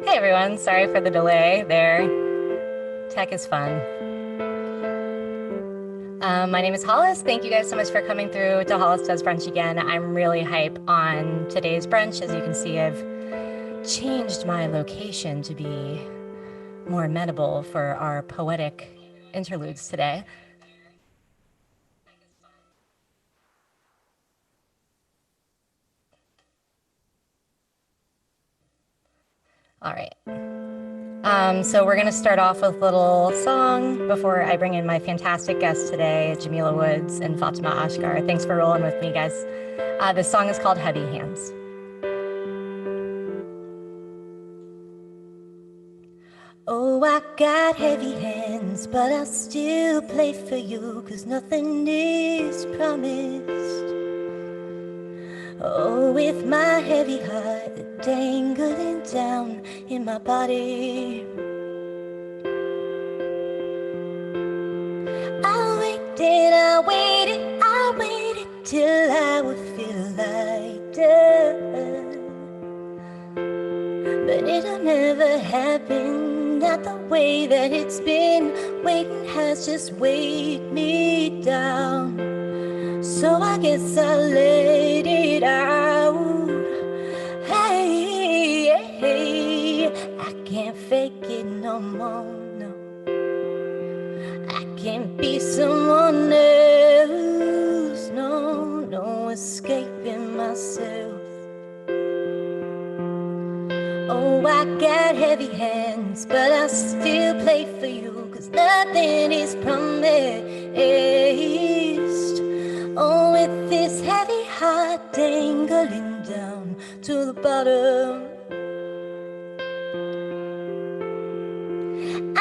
Hey everyone, sorry for the delay there. Tech is fun. My name is Hollis. Thank you guys so much for coming through to Hollis Does Brunch again. I'm really hype on today's brunch. As you can see, I've changed my location to be more amenable for our poetic interludes today. All right. So we're going to start off with a little song before I bring in my fantastic guests today, Jamila Woods and Fatimah Asghar. Thanks for rolling with me, guys. This song is called Heavy Hands. Oh, I got heavy hands, but I'll still play for you, 'cause nothing is promised. Oh, with my heavy heart dangling down in my body, I waited till I would feel lighter. But it'll never happen, not the way that it's been. Waiting has just weighed me down, so I guess I'll let it out. Hey, hey, I can't fake it no more, no. I can't be someone else, no, no escaping myself. Oh, I got heavy hands, but I'll still play for you, 'cause nothing is promised. Oh, with this heavy heart dangling down to the bottom, I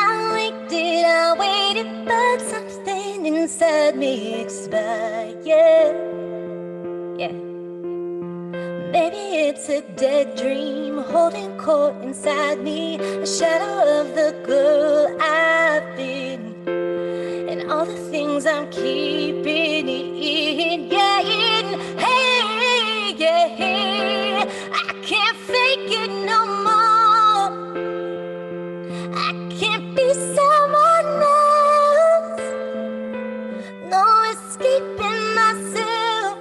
waited, but something inside me expired. Yeah. Maybe it's a dead dream holding court inside me, a shadow of the girl I've been, and all the things I'm keeping in. Yeah, hey, yeah, I can't fake it no more. I can't be someone else, no escaping myself,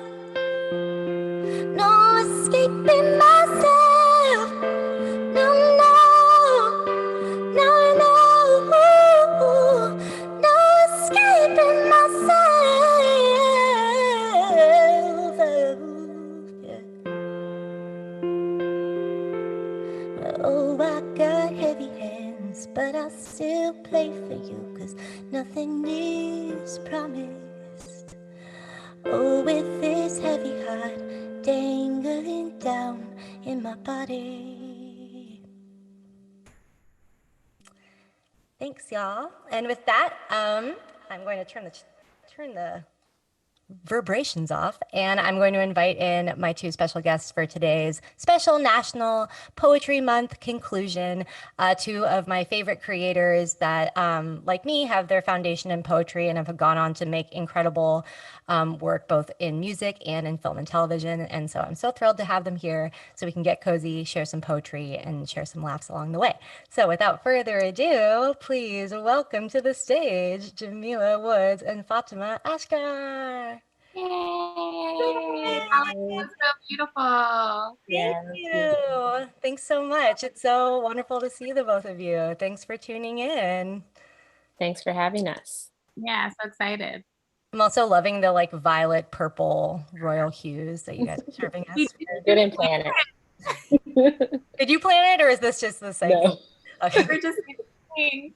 no escaping myself, no, no, no, no, no escaping myself. Yeah. Oh, I got heavy hands, but I'll still play for you, 'cause nothing is promised. Oh, with this heavy heart dangling down in my body. Thanks, y'all. And with that, I'm going to turn the vibrations off, and I'm going to invite in my two special guests for today's special National Poetry Month conclusion. Two of my favorite creators that, like me, have their foundation in poetry and have gone on to make incredible work both in music and in film and television. And so I'm so thrilled to have them here so we can get cozy, share some poetry, and share some laughs along the way. So without further ado, please welcome to the stage Jamila Woods and Fatimah Asghar. Yay! Alex, that's so beautiful. Thank you. Thanks so much. It's so wonderful to see the both of you. Thanks for tuning in. Thanks for having us. Yeah, so excited. I'm also loving the like violet purple royal hues that you guys are serving us. Didn't plan it. Did you plan it, or is this just the same? No. Okay. We're just pink.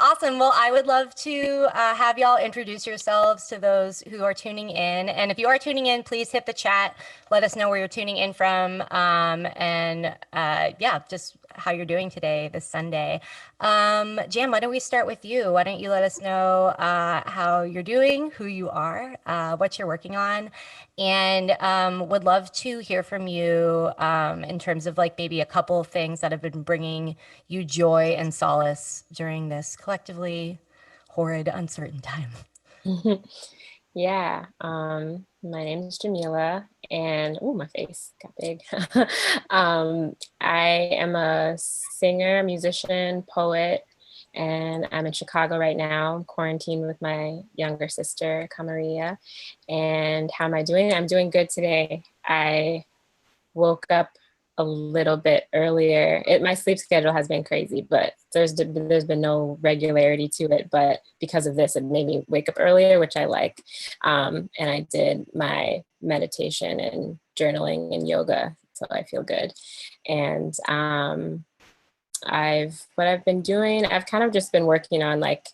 Awesome. Well, I would love to have y'all introduce yourselves to those who are tuning in. And if you are tuning in, please hit the chat. Let us know where you're tuning in from. Yeah, just how you're doing today, this Sunday. Jam, why don't we start with you? Why don't you let us know how you're doing, who you are, what you're working on, and would love to hear from you in terms of like maybe a couple of things that have been bringing you joy and solace during this collectively horrid, uncertain time. Yeah. My name is Jamila, and oh, my face got big. I am a singer, musician, poet, and I'm in Chicago right now. I'm quarantined with my younger sister, Kamaria. And how am I doing? I'm doing good today. I woke up a little bit earlier. My sleep schedule has been crazy, but there's been no regularity to it. But because of this, it made me wake up earlier, which I like. And I did my meditation and journaling and yoga, so I feel good. And what I've been doing, I've kind of just been working on like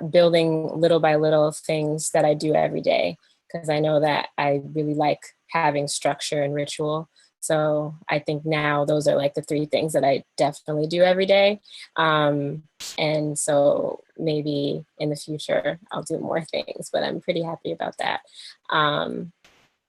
building little by little things that I do every day, because I know that I really like having structure and ritual. So I think now those are like the three things that I definitely do every day. And so maybe in the future I'll do more things, but I'm pretty happy about that. And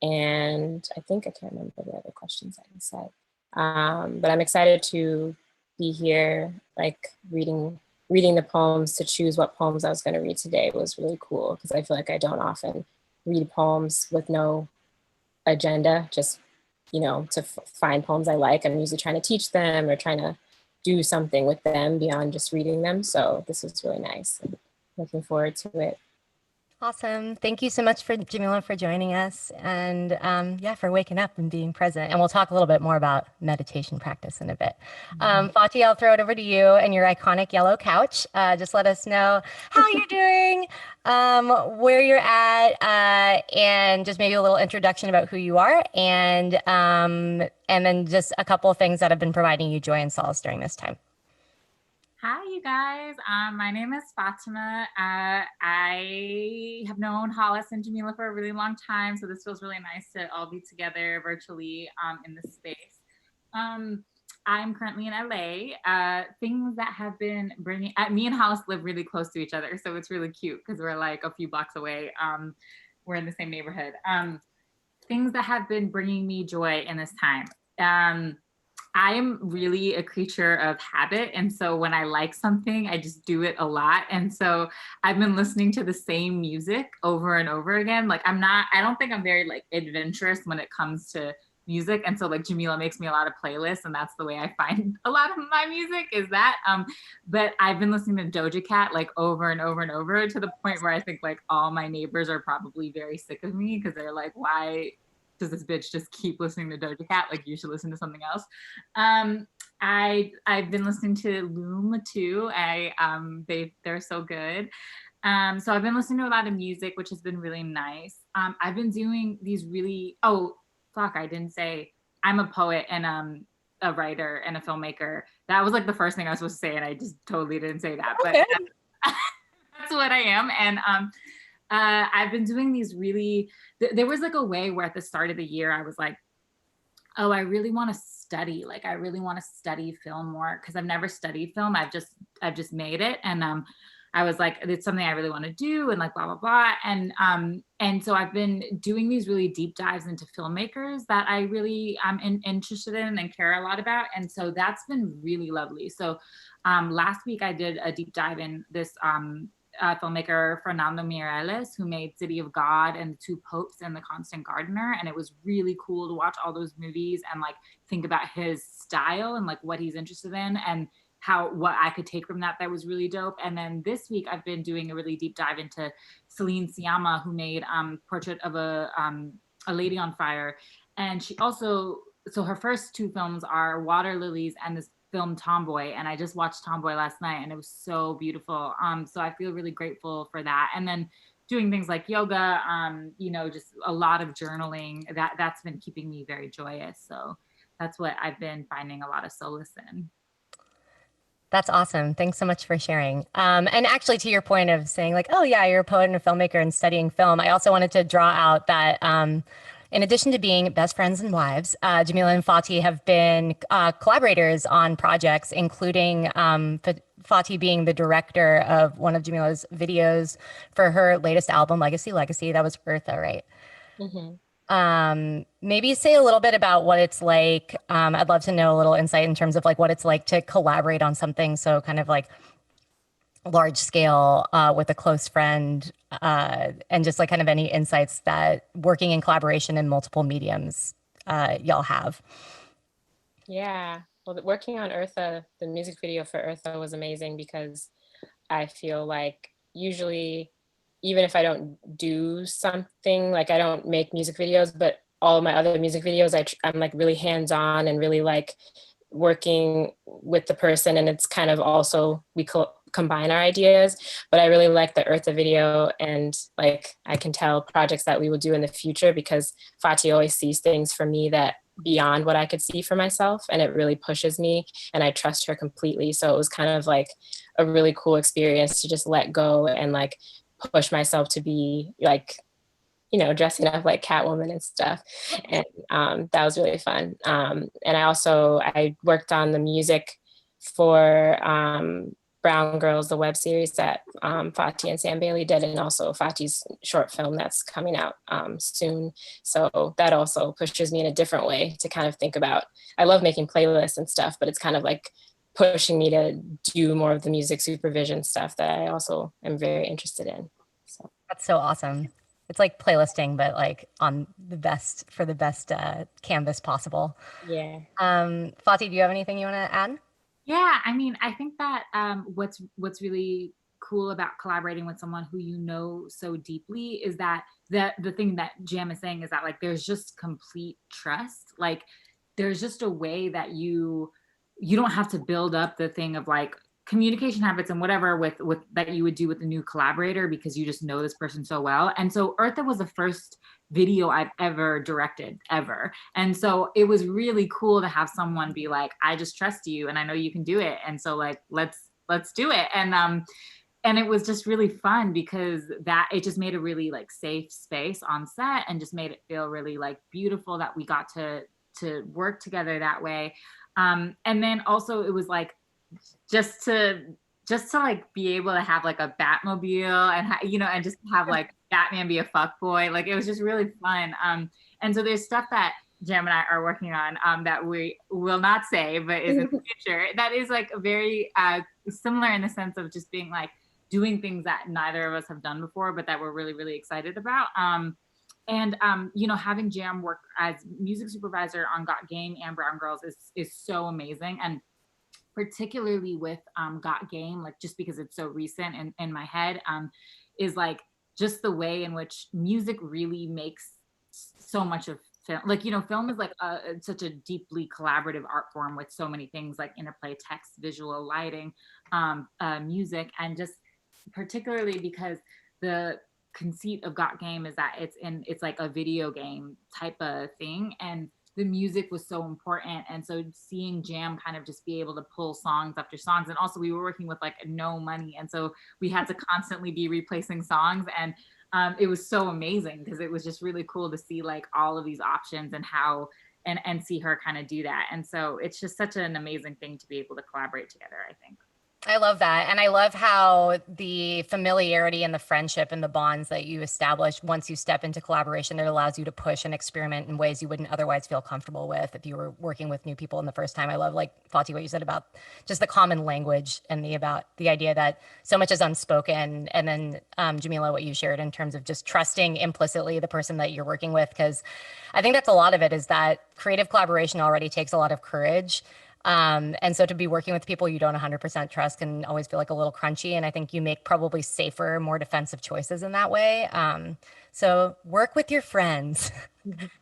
I think I can't remember the other questions I said. But I'm excited to be here, like reading the poems. To choose what poems I was going to read today was really cool, because I feel like I don't often read poems with no agenda, just to find poems I like. I'm usually trying to teach them or trying to do something with them beyond just reading them. So this was really nice. And looking forward to it. Awesome. Thank you so much for Jamila for joining us and yeah, for waking up and being present. And we'll talk a little bit more about meditation practice in a bit. Fati, I'll throw it over to you and your iconic yellow couch. Just let us know how you're doing, where you're at, and just maybe a little introduction about who you are, and then just a couple of things that have been providing you joy and solace during this time. Hi, you guys. My name is Fatima. I have known Hollis and Jamila for a really long time, so this feels really nice to all be together virtually in this space. I'm currently in LA. Things that have been bringing, me and Hollis live really close to each other, so it's really cute because we're like a few blocks away. We're in the same neighborhood. Things that have been bringing me joy in this time. I am really a creature of habit. And so when I like something, I just do it a lot. And so I've been listening to the same music over and over again. Like I don't think I'm very like adventurous when it comes to music. And so like Jamila makes me a lot of playlists, and that's the way I find a lot of my music is that. But I've been listening to Doja Cat like over and over and over, to the point where I think like all my neighbors are probably very sick of me, because they're like, why does this bitch just keep listening to Doja Cat? Like, you should listen to something else. I've been listening to Loom too. They're so good. So I've been listening to a lot of music, which has been really nice. I've been doing these I didn't say I'm a poet and a writer and a filmmaker. That was like the first thing I was supposed to say, and I just totally didn't say that. Okay. But that's what I am. And I've been doing these really, there was like a way where at the start of the year, I was like, oh, I really want to study. Like, I really want to study film more, because I've never studied film. I've just made it. And I was like, it's something I really want to do, and like, blah, blah, blah. And so I've been doing these really deep dives into filmmakers that I really am interested in and care a lot about. And so that's been really lovely. So last week I did a deep dive in this filmmaker Fernando Mireles, who made City of God and The Two Popes and The Constant Gardener. And it was really cool to watch all those movies and like think about his style and like what he's interested in, and what I could take from that was really dope. And then this week I've been doing a really deep dive into Celine Sciamma, who made Portrait of a Lady on Fire. And she also, so her first two films are Water Lilies and this film Tomboy, and I just watched Tomboy last night, and it was so beautiful. So I feel really grateful for that. And then doing things like yoga, just a lot of journaling, that's been keeping me very joyous. So that's what I've been finding a lot of solace in. That's awesome. Thanks so much for sharing. And actually, to your point of saying like, oh yeah, you're a poet and a filmmaker and studying film, I also wanted to draw out that in addition to being best friends and wives, Jamila and Fati have been collaborators on projects, including Fati being the director of one of Jamila's videos for her latest album, Legacy Legacy. That was Eartha, right? Mm-hmm. Maybe say a little bit about what it's like. I'd love to know a little insight in terms of like what it's like to collaborate on something so kind of like large scale with a close friend, and just like kind of any insights that working in collaboration in multiple mediums y'all have. Yeah. Well, working on Eartha, the music video for Eartha was amazing because I feel like usually, even if I don't do something, like I don't make music videos, but all of my other music videos, I'm like really hands-on and really like working with the person, and it's kind of also combine our ideas. But I really like the Eartha video, and like I can tell projects that we will do in the future because Fati always sees things for me that beyond what I could see for myself, and it really pushes me, and I trust her completely. So it was kind of like a really cool experience to just let go and like push myself to be like, you know, dressing up like Catwoman and stuff. And that was really fun. And I worked on the music for Brown Girls, the web series that Fati and Sam Bailey did, and also Fati's short film that's coming out soon. So that also pushes me in a different way to kind of think about, I love making playlists and stuff, but it's kind of like pushing me to do more of the music supervision stuff that I also am very interested in. So That's so awesome. It's like playlisting, but like on the best canvas possible. yeah. Fati, do you have anything you want to add? Yeah, I mean, I think that what's really cool about collaborating with someone who you know so deeply is that the thing that Jam is saying is that like there's just complete trust. Like there's just a way that you don't have to build up the thing of like communication habits and whatever with that you would do with a new collaborator because you just know this person so well. And so Eartha was the first video I've ever directed ever. And so it was really cool to have someone be like, I just trust you and I know you can do it. And so like let's do it. And it was just really fun because that it just made a really like safe space on set and just made it feel really like beautiful that we got to work together that way. And then also it was like just to like be able to have like a Batmobile and you know, and just have like Batman be a fuck boy. Like it was just really fun. And so there's stuff that Jam and I are working on that we will not say, but is in the future. That is like very similar in the sense of just being like doing things that neither of us have done before, but that we're really, really excited about. And you know, having Jam work as music supervisor on Got Game and Brown Girls is so amazing. And particularly with Got Game, like just because it's so recent in my head, is like just the way in which music really makes so much of film. Like, you know, film is like such a deeply collaborative art form with so many things like interplay, text, visual, lighting, music, and just particularly because the conceit of Got Game is that it's like a video game type of thing, and the music was so important. And so seeing Jam kind of just be able to pull songs after songs, and also we were working with like no money, and so we had to constantly be replacing songs, and it was so amazing because it was just really cool to see like all of these options and how and see her kind of do that. And so it's just such an amazing thing to be able to collaborate together, I think. I love that. And I love how the familiarity and the friendship and the bonds that you establish once you step into collaboration, it allows you to push and experiment in ways you wouldn't otherwise feel comfortable with if you were working with new people in the first time. I love, like, Fati, what you said about just the common language and about the idea that so much is unspoken. And then Jamila, what you shared in terms of just trusting implicitly the person that you're working with, because I think that's a lot of it, is that creative collaboration already takes a lot of courage. And so to be working with people you don't 100% trust can always feel like a little crunchy. And I think you make probably safer, more defensive choices in that way. So work with your friends,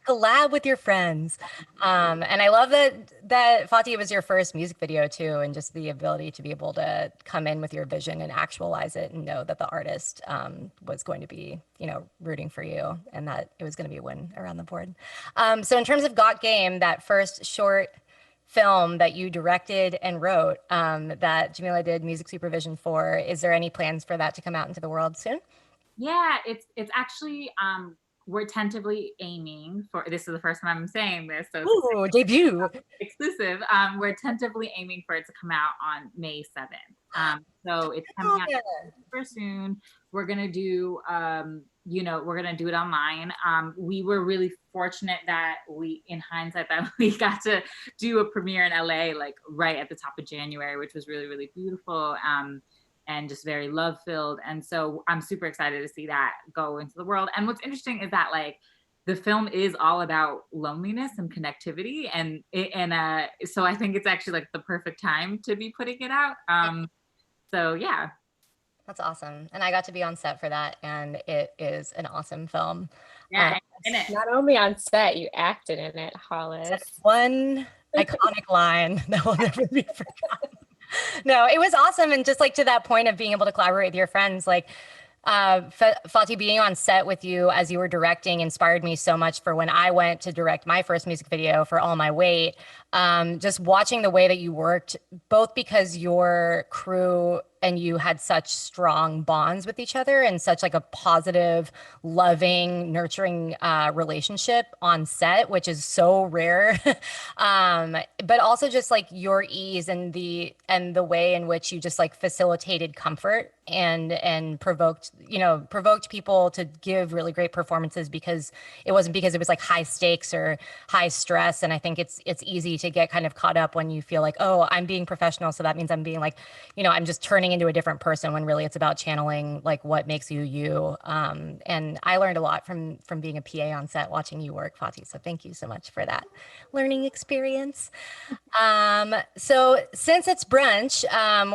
collab with your friends. And I love that Fati was your first music video too, and just the ability to be able to come in with your vision and actualize it and know that the artist was going to be, you know, rooting for you and that it was going to be a win around the board. So in terms of Got Game, that first short film that you directed and wrote, that Jamila did music supervision for, is there any plans for that to come out into the world soon? Yeah, it's actually we're tentatively aiming for, this is the first time I'm saying this, so Ooh, debut. exclusive. We're tentatively aiming for it to come out on May 7th. So it's coming out super soon. We're gonna do you know, we're gonna do it online. We were really fortunate that in hindsight, that we got to do a premiere in LA like right at the top of January, which was really, really beautiful. and just very love filled. And so I'm super excited to see that go into the world. And what's interesting is that like the film is all about loneliness and connectivity, so I think it's actually like the perfect time to be putting it out. So yeah. That's awesome. And I got to be on set for that, and it is an awesome film. Yeah, in it. Not only on set, you acted in it, Hollis. One iconic line that will never be forgotten. No, it was awesome. And just like to that point of being able to collaborate with your friends, like Fati, being on set with you as you were directing inspired me so much for when I went to direct my first music video for All My Weight. Just watching the way that you worked, both because your crew and you had such strong bonds with each other and such like a positive, loving, nurturing relationship on set, which is so rare. But also just like your ease and the way in which you just like facilitated comfort and provoked people to give really great performances, because it wasn't because it was like high stakes or high stress. And I think it's easy to get kind of caught up when you feel like, oh, I'm being professional, so that means I'm being like, I'm just turning into a different person, when really it's about channeling like what makes you you. And I learned a lot from being a PA on set, watching you work, Fati. So thank you so much for that learning experience. So since it's brunch,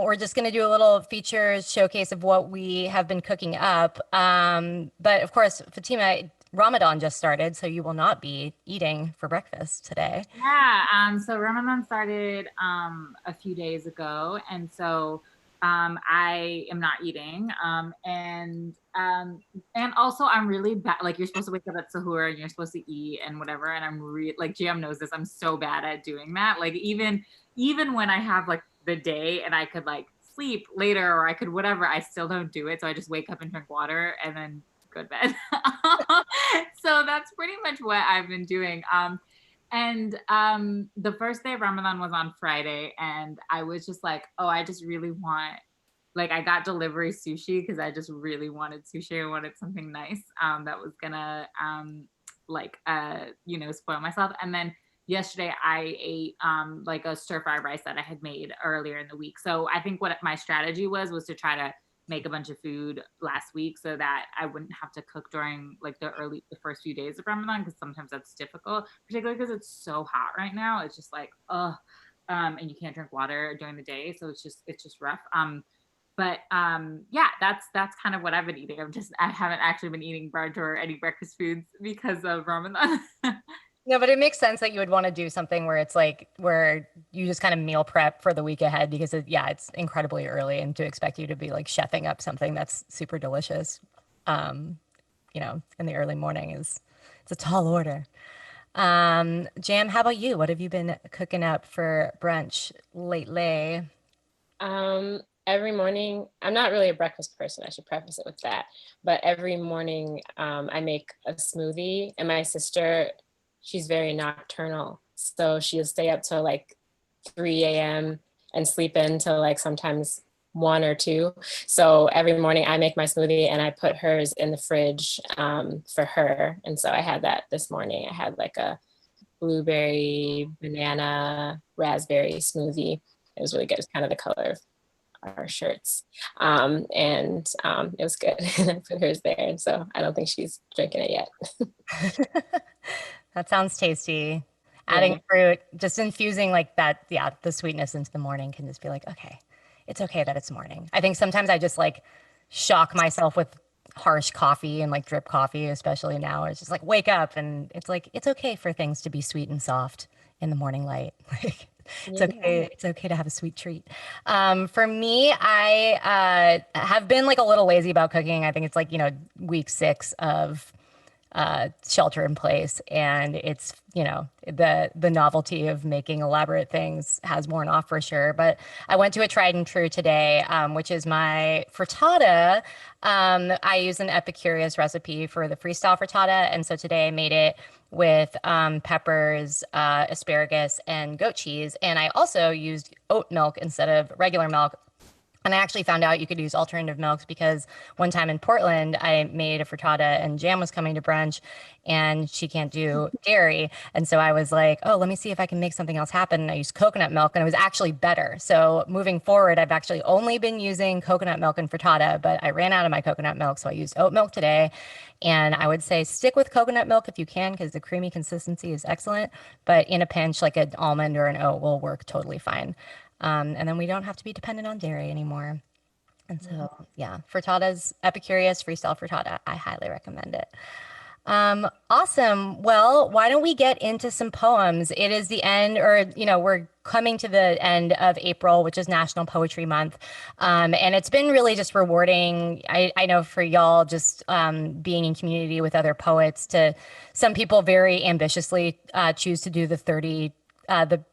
we're just going to do a little feature showcase of what we have been cooking up. But of course, Fatimah, Ramadan just started, so you will not be eating for breakfast today. Yeah. So Ramadan started a few days ago, and so I am not eating. And also I'm really bad. Like, you're supposed to wake up at sahur and you're supposed to eat and whatever. And I'm like, Jam knows this. I'm so bad at doing that. Like even when I have like the day and I could like sleep later or I could whatever, I still don't do it. So I just wake up and drink water and then go to bed. So that's pretty much what I've been doing. And the first day of Ramadan was on Friday, and I was just like, oh, I just really want, like, I got delivery sushi because I just really wanted sushi. I wanted something nice that was gonna spoil myself. And then yesterday I ate like a stir fry rice that I had made earlier in the week. So I think what my strategy was to try to make a bunch of food last week so that I wouldn't have to cook during like the first few days of Ramadan, because sometimes that's difficult, particularly because it's so hot right now. It's just like, and you can't drink water during the day, so it's just rough. Yeah, that's kind of what I've been eating. I haven't actually been eating brunch or any breakfast foods because of Ramadan. No, but it makes sense that you would want to do something where it's like where you just kind of meal prep for the week ahead, because it's incredibly early, and to expect you to be like chefing up something that's super delicious, in the early morning it's a tall order. Jam, how about you? What have you been cooking up for brunch lately? Every morning, I'm not really a breakfast person, I should preface it with that, but every morning I make a smoothie, and my sister, she's very nocturnal, so she'll stay up till like 3 a.m. and sleep in till like sometimes 1 or 2. So every morning I make my smoothie and I put hers in the fridge for her. And so I had that this morning. I had like a blueberry, banana, raspberry smoothie. It was really good. It's kind of the color of our shirts. It was good. And I put hers there. And so I don't think she's drinking it yet. That sounds tasty. Adding fruit, just infusing like that, the sweetness into the morning can just be like, okay, it's okay that it's morning. I think sometimes I just like shock myself with harsh coffee and like drip coffee, especially now. It's just like wake up, and it's like it's okay for things to be sweet and soft in the morning light. Like it's okay. It's okay to have a sweet treat. For me, I have been like a little lazy about cooking. I think it's like, week 6 of shelter in place, and it's the novelty of making elaborate things has worn off for sure. But I went to a tried and true today, which is my frittata. I use an Epicurious recipe for the freestyle frittata, and so today I made it with peppers, asparagus, and goat cheese, and I also used oat milk instead of regular milk. And I actually found out you could use alternative milks because one time in Portland, I made a frittata and Jam was coming to brunch and she can't do dairy. And so I was like, oh, let me see if I can make something else happen. And I used coconut milk and it was actually better. So moving forward, I've actually only been using coconut milk in frittata, but I ran out of my coconut milk. So I used oat milk today. And I would say stick with coconut milk if you can because the creamy consistency is excellent. But in a pinch, like an almond or an oat will work totally fine. And then we don't have to be dependent on dairy anymore. And so, yeah, frittatas, Epicurious Freestyle Frittata. I highly recommend it. Awesome. Well, why don't we get into some poems? It is the end, or, we're coming to the end of April, which is National Poetry Month. And it's been really just rewarding. I know for y'all, just being in community with other poets, to some people very ambitiously choose to do the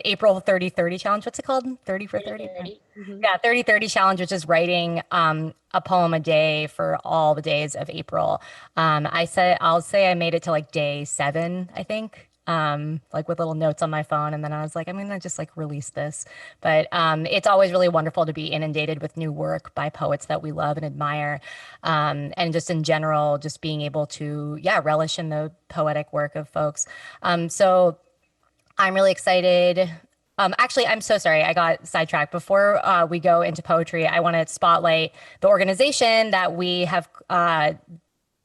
April 30/30 challenge. What's it called? 30 for 30? 30. Mhm. Yeah, 30/30 challenge, which is writing a poem a day for all the days of April. I'll say I made it to like day 7, I think. Like with little notes on my phone. And then I was like, I'm gonna just like release this. But it's always really wonderful to be inundated with new work by poets that we love and admire. And just in general, just being able to, yeah, relish in the poetic work of folks. So I'm really excited. Actually, I'm so sorry. I got sidetracked. Before we go into poetry, I want to spotlight the organization that we have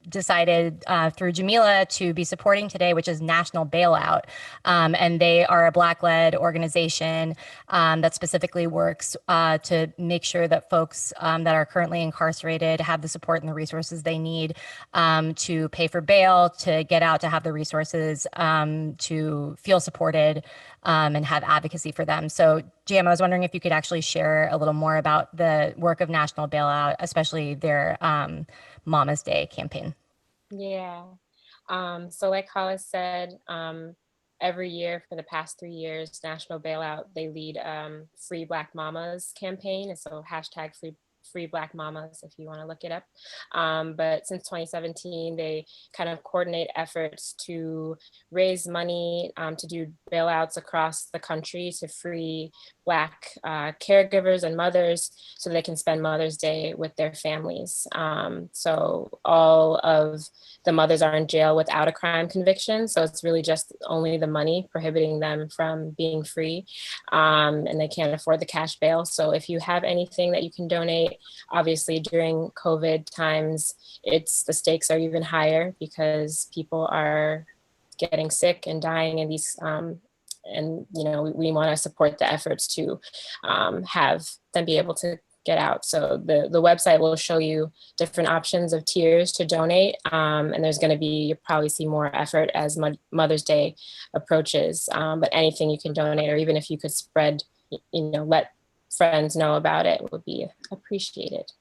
decided through Jamila to be supporting today, which is National Bailout. And they are a Black-led organization that specifically works to make sure that folks that are currently incarcerated have the support and the resources they need to pay for bail, to get out, to have the resources to feel supported and have advocacy for them. So, Jam, I was wondering if you could actually share a little more about the work of National Bailout, especially their Mama's Day campaign. Yeah. So like Hollis said, every year for the past 3 years, National Bailout, they lead Free Black Mamas campaign. And so hashtag Free Black Mamas if you want to look it up. But since 2017, they kind of coordinate efforts to raise money to do bailouts across the country to free Black caregivers and mothers so they can spend Mother's Day with their families. So all of the mothers are in jail without a crime conviction. So it's really just only the money prohibiting them from being free. And they can't afford the cash bail. So if you have anything that you can donate, obviously during COVID times, the stakes are even higher because people are getting sick and dying in these and we want to support the efforts to have them be able to get out. So the website will show you different options of tiers to donate, and there's going to be, you'll probably see more effort as Mother's Day approaches. But anything you can donate, or even if you could spread, let friends know about it, would be appreciated.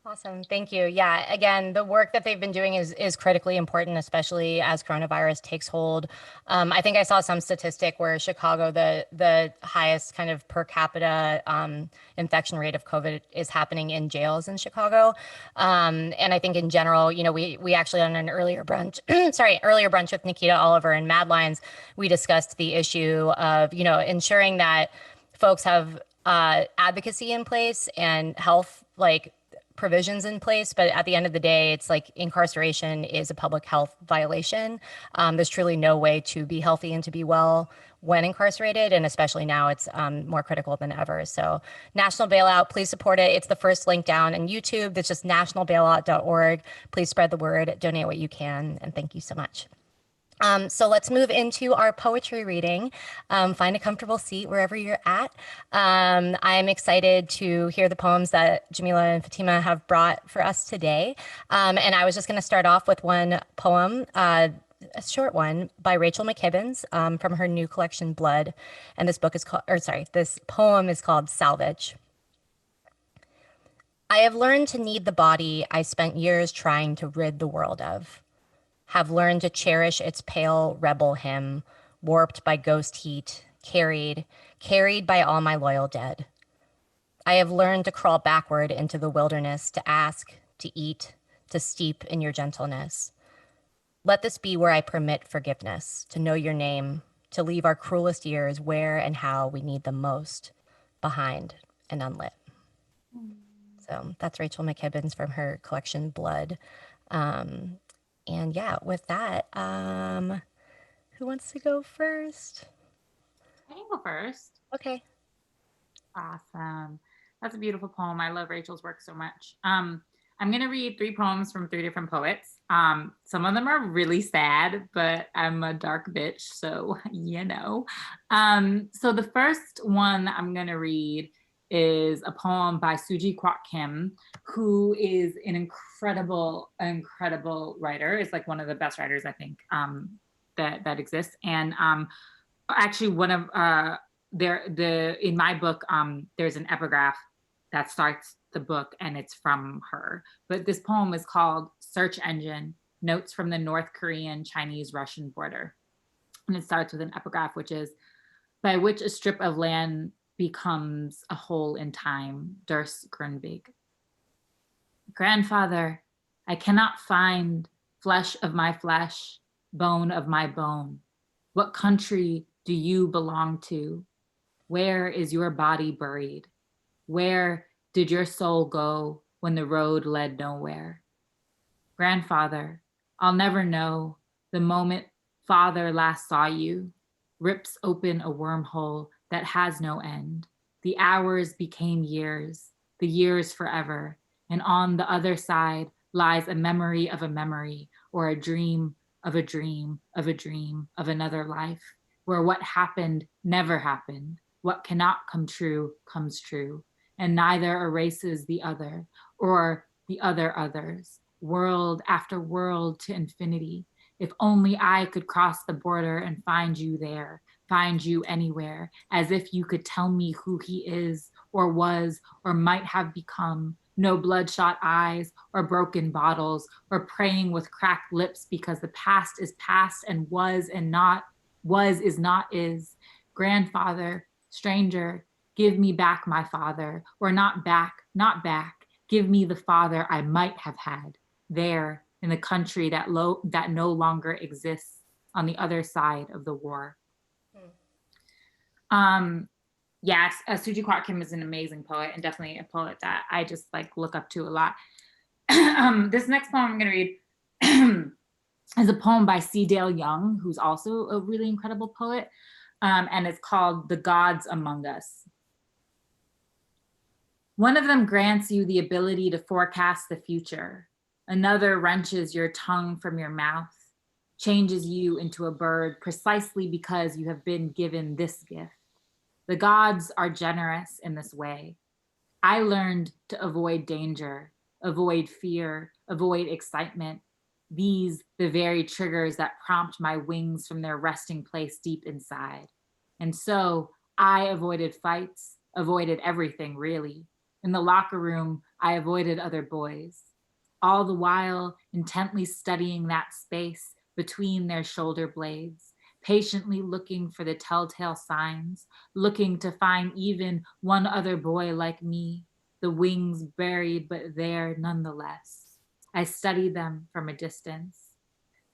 Awesome. Thank you. Yeah, again, the work that they've been doing is critically important, especially as coronavirus takes hold. I think I saw some statistic where Chicago, the highest kind of per capita infection rate of COVID is happening in jails in Chicago. And I think in general, we actually on an earlier brunch, earlier brunch with Nikita Oliver and Mad Lines, we discussed the issue of, ensuring that folks have advocacy in place and health, provisions in place, but at the end of the day, it's like incarceration is a public health violation. There's truly no way to be healthy and to be well when incarcerated, and especially now it's more critical than ever. So National Bailout, please support it. It's the first link down on YouTube. It's just nationalbailout.org. Please spread the word, donate what you can, and thank you so much. So let's move into our poetry reading. Find a comfortable seat wherever you're at. I'm excited to hear the poems that Jamila and Fatimah have brought for us today. And I was just going to start off with one poem, a short one by Rachel McKibbins from her new collection, Blood. And this poem is called Salvage. I have learned to need the body I spent years trying to rid the world of. Have learned to cherish its pale rebel hymn, warped by ghost heat, carried by all my loyal dead. I have learned to crawl backward into the wilderness, to ask, to eat, to steep in your gentleness. Let this be where I permit forgiveness, to know your name, to leave our cruelest years where and how we need them most, behind and unlit. So that's Rachel McKibbins from her collection Blood. Um, and yeah, with that, who wants to go first? I can go first. Okay. Awesome. That's a beautiful poem. I love Rachel's work so much. I'm going to read 3 poems from 3 different poets. Some of them are really sad, but I'm a dark bitch, so you know. So the first one I'm going to read is a poem by Suji Kwak Kim, who is an incredible, incredible writer. It's like one of the best writers, I think, that exists. And actually, one of in my book, there's an epigraph that starts the book, and it's from her. But this poem is called Search Engine: Notes from the North Korean Chinese Russian Border. And it starts with an epigraph, which is, by which a strip of land becomes a hole in time, Durst Grunweg. Grandfather, I cannot find flesh of my flesh, bone of my bone. What country do you belong to? Where is your body buried? Where did your soul go when the road led nowhere? Grandfather, I'll never know. The moment father last saw you rips open a wormhole that has no end. The hours became years, the years forever. And on the other side lies a memory of a memory, or a dream of a dream of a dream of another life, where what happened never happened. What cannot come true comes true, and neither erases the other or the other others, world after world to infinity. If only I could cross the border and find you there, find you anywhere, as if you could tell me who he is or was or might have become. No bloodshot eyes or broken bottles or praying with cracked lips, because the past is past and was is not is. Grandfather, stranger, give me back my father, or not back, not back. Give me the father I might have had there in the country that no longer exists on the other side of the war. Yes, Suji Kwak Kim is an amazing poet, and definitely a poet that I just like look up to a lot. This next poem I'm going to read is a poem by C. Dale Young, who's also a really incredible poet. And it's called The Gods Among Us. One of them grants you the ability to forecast the future. Another wrenches your tongue from your mouth, changes you into a bird precisely because you have been given this gift. The gods are generous in this way. I learned to avoid danger, avoid fear, avoid excitement. These, the very triggers that prompt my wings from their resting place deep inside. And so I avoided fights, avoided everything really. In the locker room, I avoided other boys, all the while intently studying that space between their shoulder blades, patiently looking for the telltale signs, looking to find even one other boy like me, the wings buried but there nonetheless. I study them from a distance.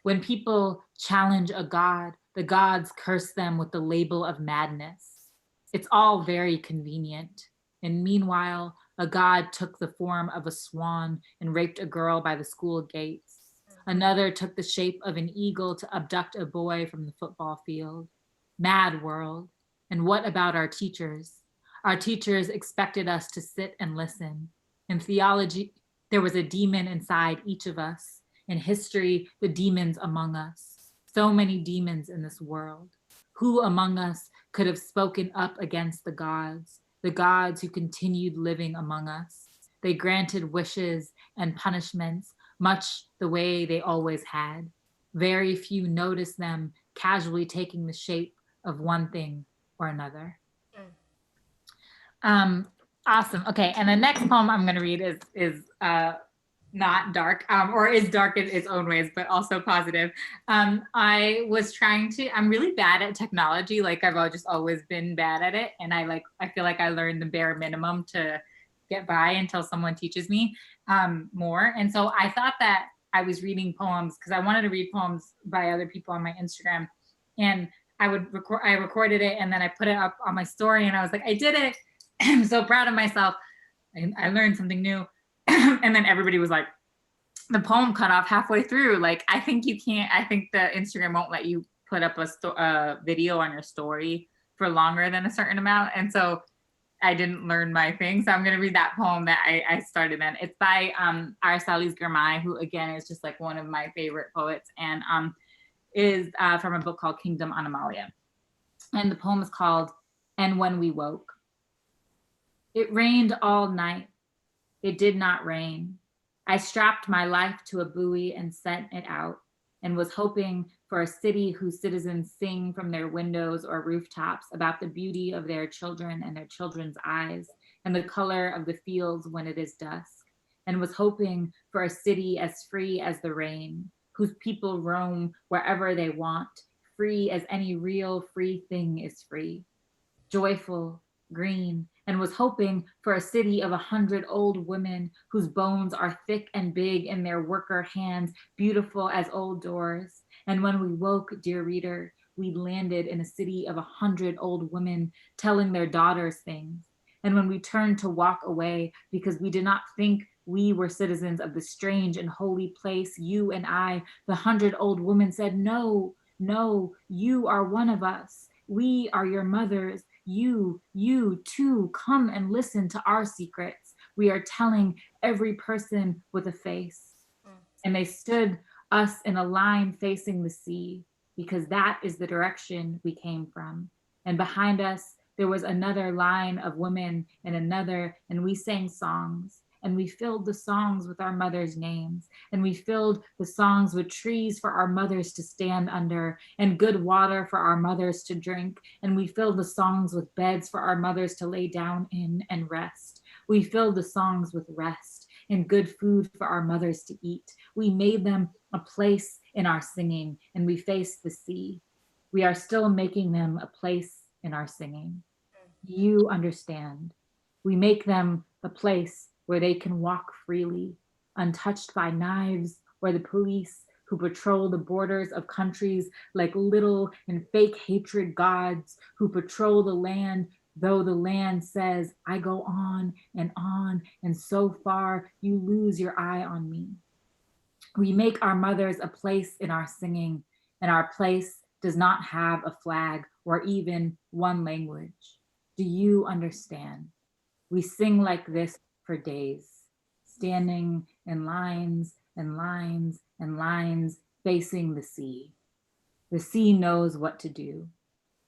When people challenge a god, the gods curse them with the label of madness. It's all very convenient. And meanwhile, a god took the form of a swan and raped a girl by the school gates. Another took the shape of an eagle to abduct a boy from the football field. Mad world. And what about our teachers? Our teachers expected us to sit and listen. In theology, there was a demon inside each of us. In history, the demons among us. So many demons in this world. Who among us could have spoken up against the gods who continued living among us? They granted wishes and punishments, much the way they always had. Very few noticed them casually taking the shape of one thing or another. Awesome. Okay, and the next poem I'm going to read is not dark, or is dark in its own ways, but also positive. I was trying to. I'm really bad at technology. Like I've just always been bad at it, and I feel like I learned the bare minimum to get by until someone teaches me more. And so I thought that I was reading poems because I wanted to read poems by other people on my Instagram, and I recorded it, and then I put it up on my story, and I was like, I did it. I'm so proud of myself. I learned something new. And then everybody was like, the poem cut off halfway through. Like, I think the Instagram won't let you put up a video on your story for longer than a certain amount. And so I didn't learn my thing. So I'm going to read that poem that I started in. It's by Hollis, who again is just like one of my favorite poets, and is from a book called Kingdom Animalia. And the poem is called And When We Woke. It rained all night. It did not rain. I strapped my life to a buoy and sent it out, and was hoping for a city whose citizens sing from their windows or rooftops about the beauty of their children and their children's eyes, and the color of the fields when it is dusk, and was hoping for a city as free as the rain, whose people roam wherever they want, free as any real free thing is free, joyful, green, and was hoping for a city of 100 old women whose bones are thick and big in their worker hands, beautiful as old doors. And when we woke, dear reader, we landed in a city of 100 old women telling their daughters things. And when we turned to walk away because we did not think we were citizens of the strange and holy place, you and I, the 100 old women said, no, no, you are one of us. We are your mothers. You too, come and listen to our secrets. We are telling every person with a face. And they stood us in a line facing the sea, because that is the direction we came from. And behind us, there was another line of women and another, and we sang songs. And we filled the songs with our mothers' names. And we filled the songs with trees for our mothers to stand under, and good water for our mothers to drink. And we filled the songs with beds for our mothers to lay down in and rest. We filled the songs with rest and good food for our mothers to eat. We made them a place in our singing, and we faced the sea. We are still making them a place in our singing. You understand. We make them a place where they can walk freely, untouched by knives, or the police who patrol the borders of countries like little and fake hatred gods who patrol the land, though the land says, I go on, and so far you lose your eye on me. We make our mothers a place in our singing, and our place does not have a flag or even one language. Do you understand? We sing like this for days, standing in lines and lines and lines facing the sea. The sea knows what to do.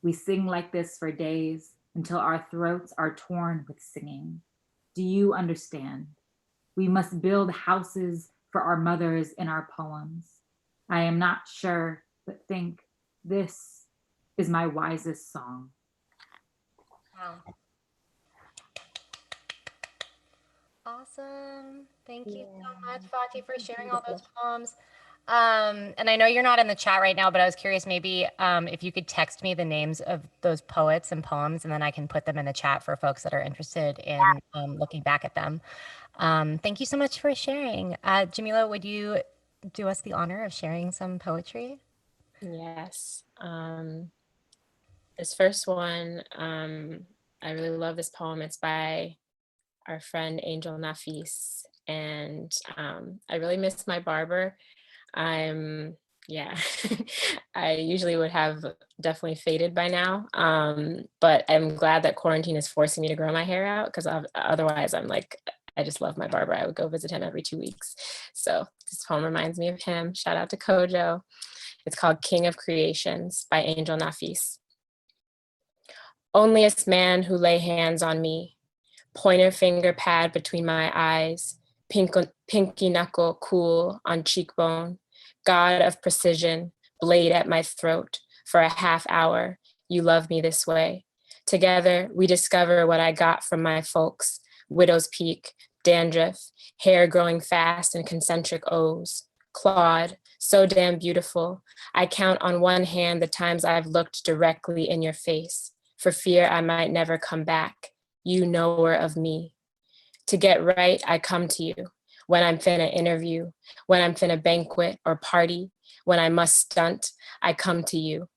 We sing like this for days until our throats are torn with singing. Do you understand? We must build houses for our mothers in our poems. I am not sure, but think this is my wisest song. Wow. Awesome. Thank you so much, Fati, for sharing all those poems. And I know you're not in the chat right now, but I was curious maybe if you could text me the names of those poets and poems, and then I can put them in the chat for folks that are interested in looking back at them. Thank you so much for sharing. Jamila, would you do us the honor of sharing some poetry? Yes. This first one, I really love this poem. It's by our friend Angel Nafis, and I really miss my barber. Yeah, I usually would have definitely faded by now, but I'm glad that quarantine is forcing me to grow my hair out, because otherwise I'm like, I just love my barber. I would go visit him every 2 weeks. So this poem reminds me of him. Shout out to Kojo. It's called King of Creations by Angel Nafis. Onlyest man who lay hands on me, pointer finger pad between my eyes, pinky knuckle cool on cheekbone, god of precision, blade at my throat, for a half hour, you love me this way. Together, we discover what I got from my folks, widow's peak, dandruff, hair growing fast in concentric O's, clawed, so damn beautiful. I count on one hand the times I've looked directly in your face, for fear I might never come back, you knower of me. To get right, I come to you. When I'm finna interview, when I'm finna banquet or party, when I must stunt, I come to you.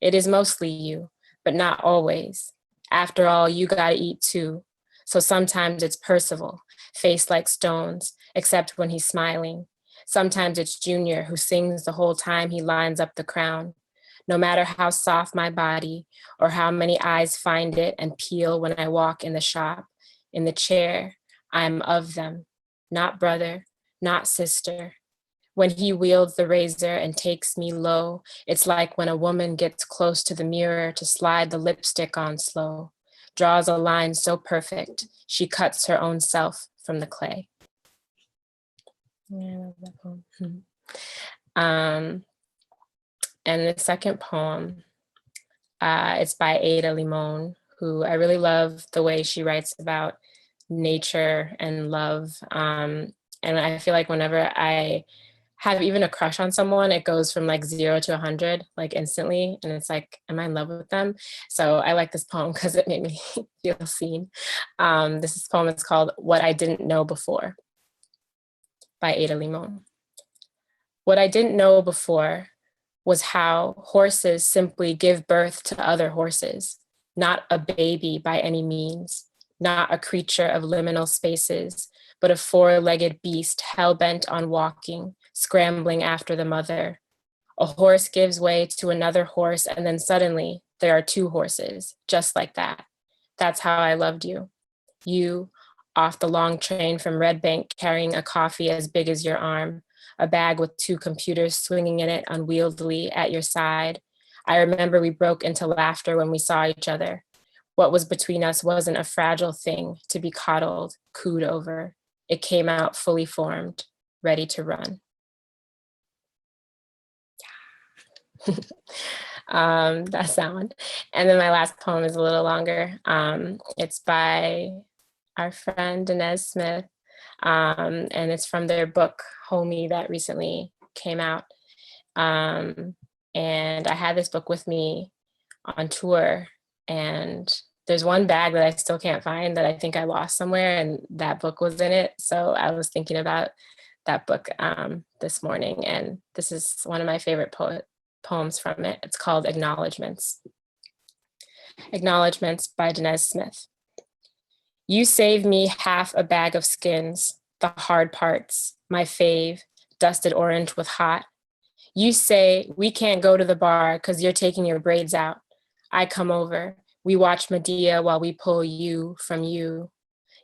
It is mostly you, but not always. After all, you gotta eat too. So sometimes it's Percival, face like stones, except when he's smiling. Sometimes it's Junior, who sings the whole time he lines up the crown. No matter how soft my body or how many eyes find it and peel when I walk in the shop, in the chair, I'm of them, not brother, not sister. When he wields the razor and takes me low, it's like when a woman gets close to the mirror to slide the lipstick on slow, draws a line so perfect, she cuts her own self from the clay. Yeah, I love that poem. And the second poem, it's by Ada Limon, who I really love the way she writes about nature and love. And I feel like whenever I have even a crush on someone, it goes from like 0 to 100, like instantly. And it's like, am I in love with them? So I like this poem because it made me feel seen. This poem is called What I Didn't Know Before by Ada Limon. What I didn't know before was how horses simply give birth to other horses, not a baby by any means, not a creature of liminal spaces, but a four-legged beast hell-bent on walking, scrambling after the mother. A horse gives way to another horse, and then suddenly there are two horses, just like that. That's how I loved you. You, off the long train from Red Bank, carrying a coffee as big as your arm, a bag with 2 computers swinging in it unwieldily at your side. I remember we broke into laughter when we saw each other. What was between us wasn't a fragile thing to be coddled, cooed over. It came out fully formed, ready to run. That's that one. And then my last poem is a little longer. It's by our friend Inez Smith, and it's from their book, Homie, that recently came out. And I had this book with me on tour, and there's one bag that I still can't find that I think I lost somewhere, and that book was in it. So I was thinking about that book this morning, and this is one of my favorite poems from it. It's called Acknowledgements. Acknowledgements by Inez Smith. You save me half a bag of skins, the hard parts, my fave, dusted orange with hot. You say, we can't go to the bar because you're taking your braids out. I come over. We watch Medea while we pull you from you.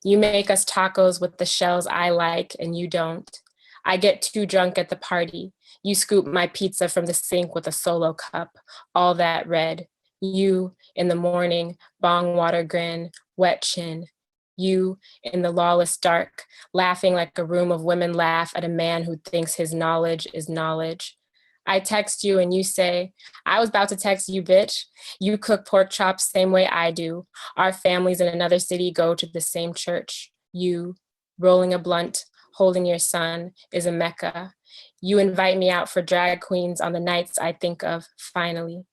You make us tacos with the shells I like and you don't. I get too drunk at the party. You scoop my pizza from the sink with a solo cup, all that red. You, in the morning, bong water grin, wet chin. You, in the lawless dark, laughing like a room of women laugh at a man who thinks his knowledge is knowledge. I text you and you say, I was about to text you, bitch. You cook pork chops same way I do. Our families in another city go to the same church. You, rolling a blunt, holding your son, is a mecca. You invite me out for drag queens on the nights I think of, finally.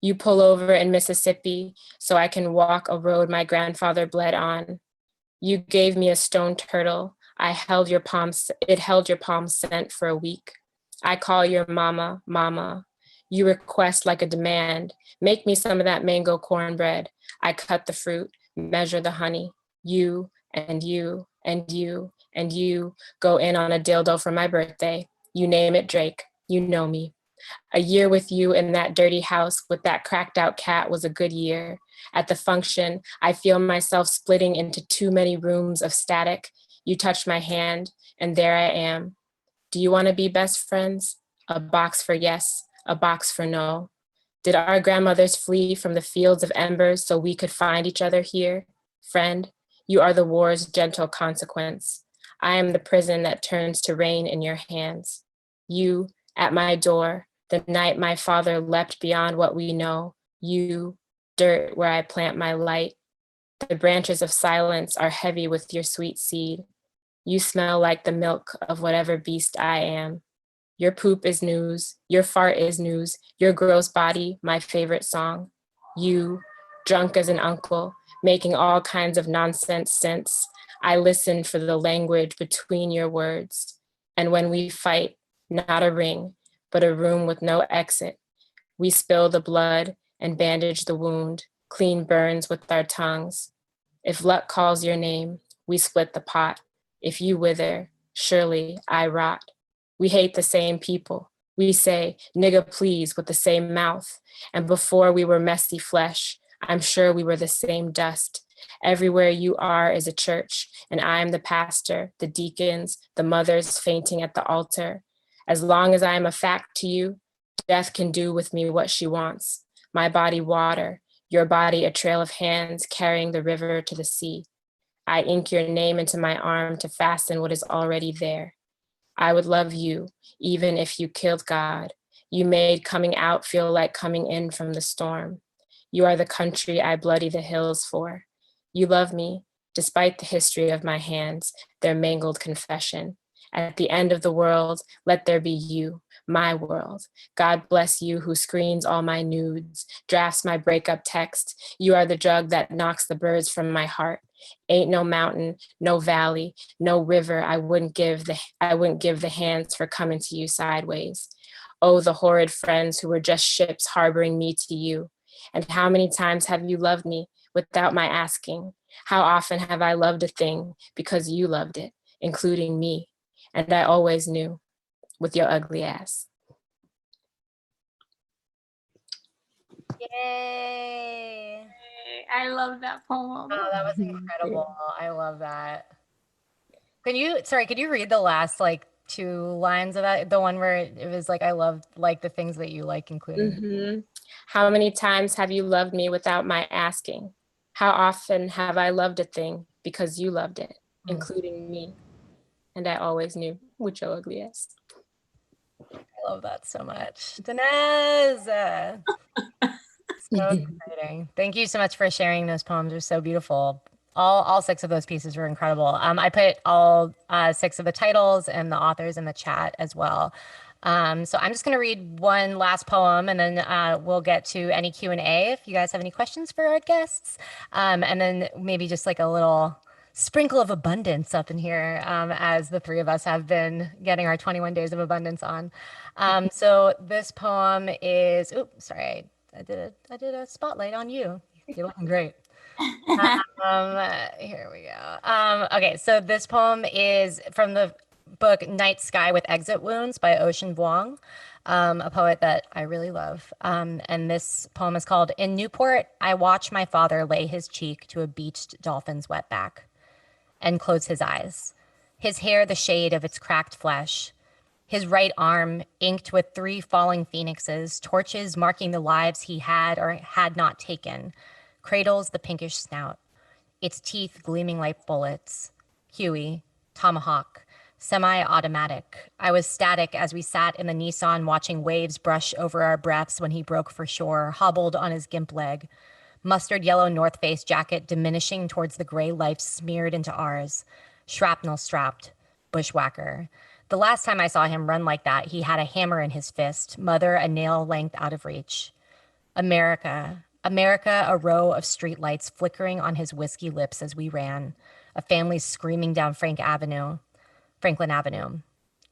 You pull over in Mississippi so I can walk a road my grandfather bled on. You gave me a stone turtle. It held your palm scent for a week. I call your mama, mama. You request like a demand. Make me some of that mango cornbread. I cut the fruit, measure the honey. You and you and you and you go in on a dildo for my birthday. You name it Drake. You know me. A year with you in that dirty house with that cracked out cat was a good year. At the function, I feel myself splitting into too many rooms of static. You touch my hand, and there I am. Do you want to be best friends? A box for yes, a box for no. Did our grandmothers flee from the fields of embers so we could find each other here? Friend, you are the war's gentle consequence. I am the prison that turns to rain in your hands. You, at my door, the night my father leapt beyond what we know. You, dirt where I plant my light. The branches of silence are heavy with your sweet seed. You smell like the milk of whatever beast I am. Your poop is news. Your fart is news. Your gross body, my favorite song. You, drunk as an uncle, making all kinds of nonsense sense. I listen for the language between your words. And when we fight, not a ring, but a room with no exit. We spill the blood and bandage the wound, clean burns with our tongues. If luck calls your name, we split the pot. If you wither, surely I rot. We hate the same people. We say, nigga please, with the same mouth. And before we were messy flesh, I'm sure we were the same dust. Everywhere you are is a church, and I am the pastor, the deacons, the mothers fainting at the altar. As long as I am a fact to you, death can do with me what she wants. My body water, your body a trail of hands carrying the river to the sea. I ink your name into my arm to fasten what is already there. I would love you, even if you killed God. You made coming out feel like coming in from the storm. You are the country I bloody the hills for. You love me, despite the history of my hands, their mangled confession. At the end of the world, let there be you, my world. God bless you who screens all my nudes, drafts my breakup text. You are the drug that knocks the birds from my heart. Ain't no mountain, no valley, no river I wouldn't give the hands for coming to you sideways. Oh, the horrid friends who were just ships harboring me to you. And how many times have you loved me without my asking? How often have I loved a thing because you loved it, including me? And I always knew, with your ugly ass. Yay. I love that poem. Oh, that was incredible. I love that. Could you read the last like 2 lines of that? The one where it was like, I love like the things that you like, including. How many times have you loved me without my asking? How often have I loved a thing because you loved it, including me? And I always knew, with your ugly ass. I love that so much. Dinez! So exciting. Thank you so much for sharing those poems. They're so beautiful. All 6 of those pieces were incredible. I put all 6 of the titles and the authors in the chat as well. So I'm just going to read one last poem, and then we'll get to any Q&A if you guys have any questions for our guests. And then maybe just like a little sprinkle of abundance up in here, as the 3 of us have been getting our 21 days of abundance on. So this poem is, oops, sorry, I did a spotlight on you. You're looking great. Here we go. Okay, so this poem is from the book Night Sky with Exit Wounds by Ocean Vuong, a poet that I really love. And this poem is called In Newport, I watch my father lay his cheek to a beached dolphin's wet back and close his eyes, his hair the shade of its cracked flesh, his right arm inked with 3 falling phoenixes, torches marking the lives he had or had not taken, cradles the pinkish snout, its teeth gleaming like bullets. Huey, tomahawk, semi-automatic. I was static as we sat in the Nissan watching waves brush over our breaths when he broke for shore, hobbled on his gimp leg. Mustard yellow North Face jacket diminishing towards the gray life smeared into ours. Shrapnel strapped. Bushwhacker. The last time I saw him run like that, he had a hammer in his fist, mother a nail length out of reach. America, America, a row of streetlights flickering on his whiskey lips as we ran, a family screaming down Franklin Avenue.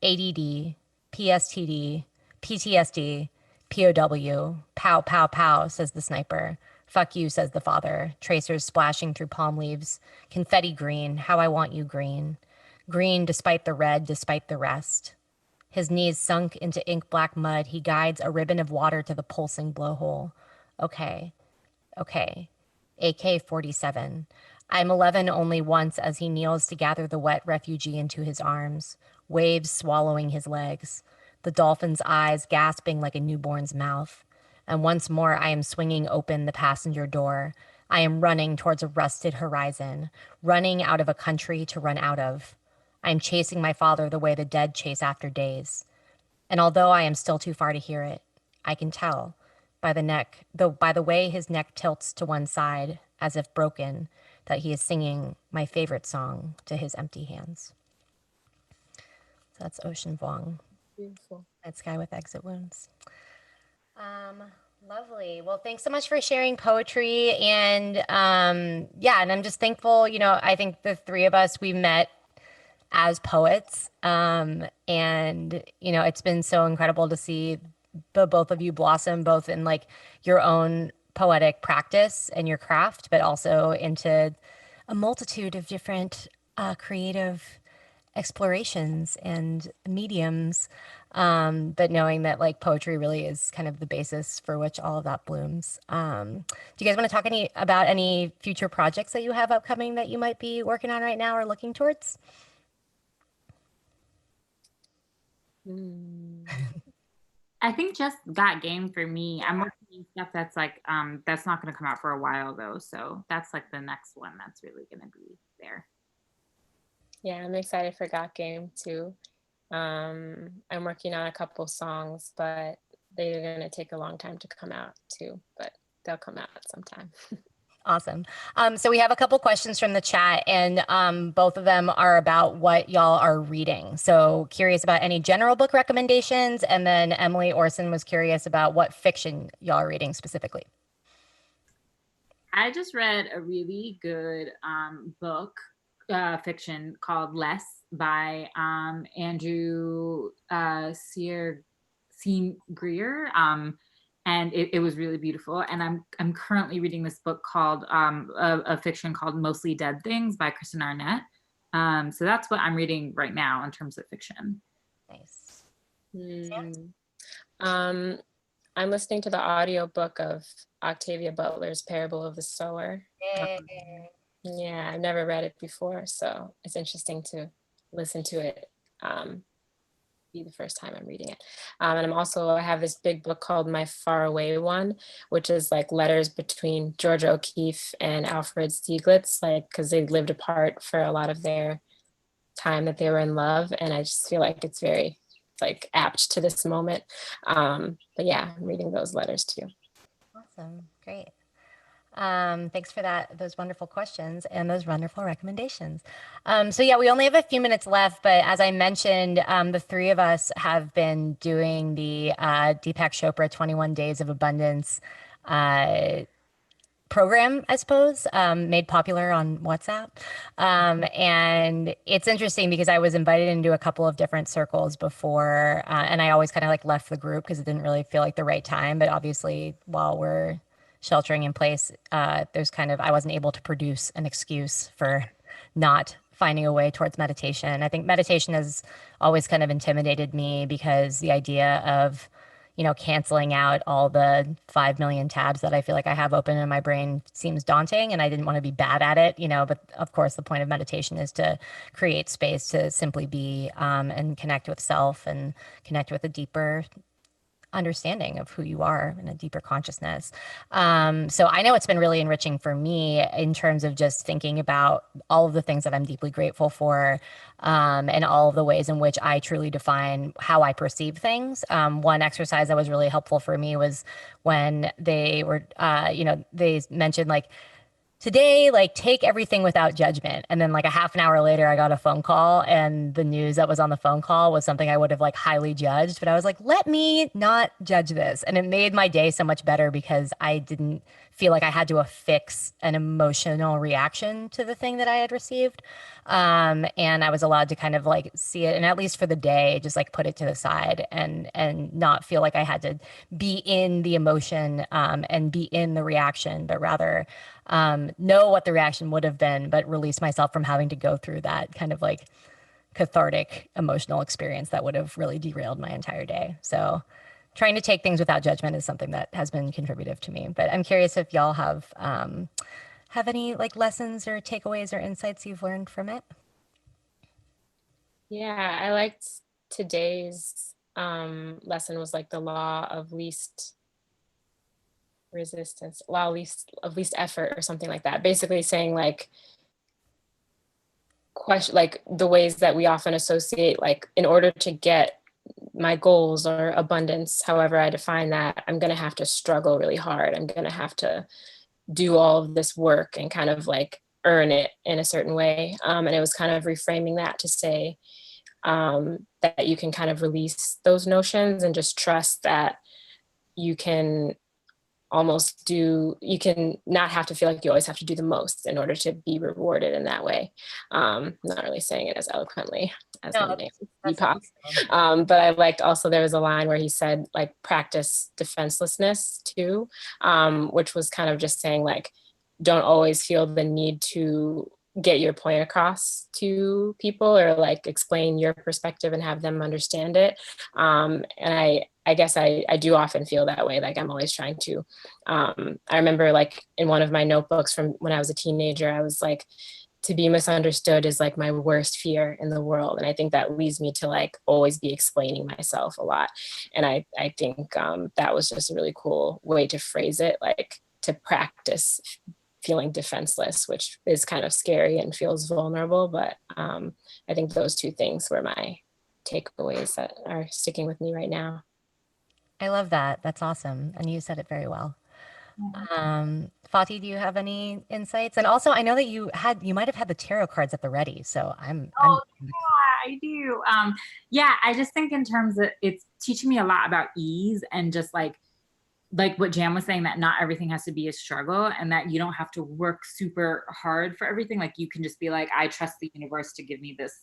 ADD, PSTD, PTSD, POW, pow, pow, pow, says the sniper. Fuck you, says the father, tracers splashing through palm leaves. Confetti green, how I want you green. Green despite the red, despite the rest. His knees sunk into ink-black mud, he guides a ribbon of water to the pulsing blowhole. Okay. AK-47. I'm 11 only once as he kneels to gather the wet refugee into his arms, waves swallowing his legs, the dolphin's eyes gasping like a newborn's mouth. And once more I am swinging open the passenger door. I am running towards a rusted horizon, running out of a country to run out of. I am chasing my father the way the dead chase after days. And although I am still too far to hear it, I can tell by the way his neck tilts to one side, as if broken, that he is singing my favorite song to his empty hands. So that's Ocean Vuong. Beautiful. Night Sky with Exit Wounds. Lovely. Well, thanks so much for sharing poetry. And and I'm just thankful, I think the 3 of us, we met as poets. And, it's been so incredible to see the both of you blossom, both in like your own poetic practice and your craft, but also into a multitude of different creative explorations and mediums, but knowing that like poetry really is kind of the basis for which all of that blooms. Do you guys want to talk about any future projects that you have upcoming that you might be working on right now or looking towards? I think just Got Game for me. I'm working on stuff that's like that's not going to come out for a while though, so that's like the next one that's really going to be there. Yeah, I'm excited for Got Game too. I'm working on a couple songs, but they're gonna take a long time to come out too, but they'll come out sometime. Awesome. So we have a couple questions from the chat, and both of them are about what y'all are reading. So curious about any general book recommendations, and then Emily Orson was curious about what fiction y'all are reading specifically. I just read a really good book, fiction called Less by Andrew Greer. And it was really beautiful. And I'm currently reading this book called a fiction called Mostly Dead Things by Kristen Arnett. So that's what I'm reading right now in terms of fiction. Nice. I'm listening to the audiobook of Octavia Butler's Parable of the Sower. Yeah, I've never read it before, so it's interesting to listen to it. Be the first time I'm reading it. And I have this big book called My Faraway One, which is like letters between Georgia O'Keeffe and Alfred Stieglitz, like because they lived apart for a lot of their time that they were in love. And I just feel like it's very like apt to this moment. But yeah, I'm reading those letters too. Awesome. Great. Thanks for those wonderful questions and those wonderful recommendations. So yeah, we only have a few minutes left, but as I mentioned, the three of us have been doing the Deepak Chopra 21 Days of Abundance program, I suppose, made popular on WhatsApp. And it's interesting because I was invited into a couple of different circles before, and I always kind of like left the group because it didn't really feel like the right time. But obviously, while we're sheltering in place, there's I wasn't able to produce an excuse for not finding a way towards meditation. I think meditation has always kind of intimidated me because the idea of canceling out all the 5 million tabs that I feel like I have open in my brain seems daunting, and I didn't want to be bad at it, but of course the point of meditation is to create space to simply be and connect with self and connect with a deeper understanding of who you are and a deeper consciousness. So I know it's been really enriching for me in terms of just thinking about all of the things that I'm deeply grateful for, and all of the ways in which I truly define how I perceive things. One exercise that was really helpful for me was when they were, they mentioned like, today, like take everything without judgment. And then like a half an hour later, I got a phone call, and the news that was on the phone call was something I would have like highly judged. But I was like, let me not judge this. And it made my day so much better because I didn't feel like I had to affix an emotional reaction to the thing that I had received. And I was allowed to kind of like see it, and at least for the day, just like put it to the side and not feel like I had to be in the emotion and be in the reaction, but rather know what the reaction would have been, but release myself from having to go through that kind of like cathartic emotional experience that would have really derailed my entire day. So trying to take things without judgment is something that has been contributive to me. But I'm curious if y'all have any like lessons or takeaways or insights you've learned from it. Yeah, I liked today's lesson was like the law of least resistance, law of least effort or something like that. Basically saying like like the ways that we often associate, like in order to get my goals or abundance, however I define that, I'm going to have to struggle really hard. I'm going to have to do all of this work and kind of like earn it in a certain way. And it was kind of reframing that to say that you can kind of release those notions and just trust that you can you can not have to feel like you always have to do the most in order to be rewarded in that way. Not really saying it as eloquently as my name, Deepak. But I liked also there was a line where he said like practice defenselessness too, which was kind of just saying like don't always feel the need to get your point across to people, or like explain your perspective and have them understand it. And I guess I do often feel that way. Like I'm always trying to, I remember like in one of my notebooks from when I was a teenager, I was like, to be misunderstood is like my worst fear in the world. And I think that leads me to like always be explaining myself a lot. And I think that was just a really cool way to phrase it, like to practice feeling defenseless, which is kind of scary and feels vulnerable. But I think those two things were my takeaways that are sticking with me right now. I love that. That's awesome. And you said it very well. Fati, do you have any insights? And also, I know that you might have had the tarot cards at the ready. So I'm Oh, yeah, I do. Yeah, I just think in terms of it's teaching me a lot about ease and just like what Jam was saying, that not everything has to be a struggle and that you don't have to work super hard for everything. Like you can just be like, I trust the universe to give me this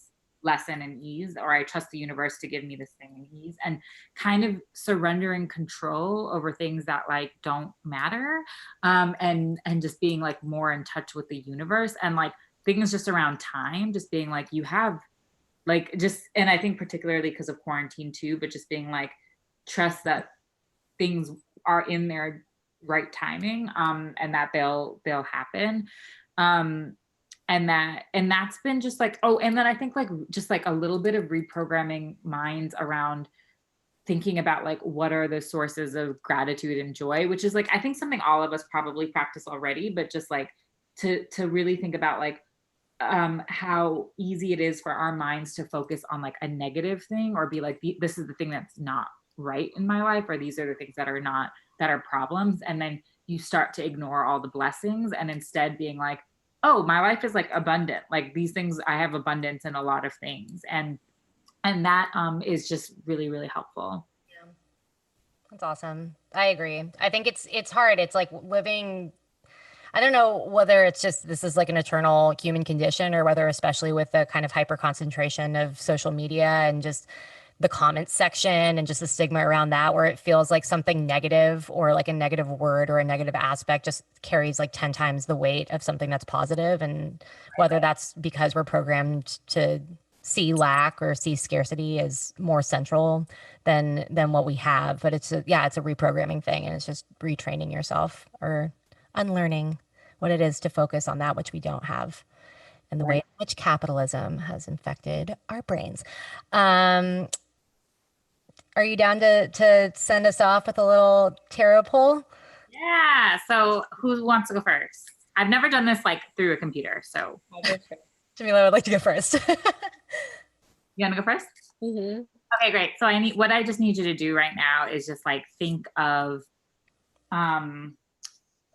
lesson in ease, or I trust the universe to give me this thing in ease, and kind of surrendering control over things that like don't matter. And just being like more in touch with the universe, and like things just around time, just being like, you have like just, and I think particularly because of quarantine too, but just being like, trust that things are in their right timing, and that they'll happen. And that's been just like, oh, and then I think like just like a little bit of reprogramming minds around thinking about like what are the sources of gratitude and joy, which is like I think something all of us probably practice already, but just like to really think about like how easy it is for our minds to focus on like a negative thing, or be like, this is the thing that's not right in my life, or these are the things that are problems, and then you start to ignore all the blessings and instead being like, oh, my life is like abundant, like these things, I have abundance in a lot of things, and that is just really, really helpful. Yeah, that's awesome. I agree. I think it's hard. It's like living. I don't know whether it's just this is like an eternal human condition, or whether, especially with the kind of hyper concentration of social media and just the comments section and just the stigma around that, where it feels like something negative or like a negative word or a negative aspect just carries like 10 times the weight of something that's positive. And whether that's because we're programmed to see lack or see scarcity as more central than what we have. But it's a reprogramming thing, and it's just retraining yourself or unlearning what it is to focus on that which we don't have, and the way in which capitalism has infected our brains. Um, are you down to send us off with a little tarot pull? Yeah, so who wants to go first? I've never done this like through a computer, so Jamila would like to go first. you want to go first? Mm-hmm. Okay, great. So what I just need you to do right now is just like think of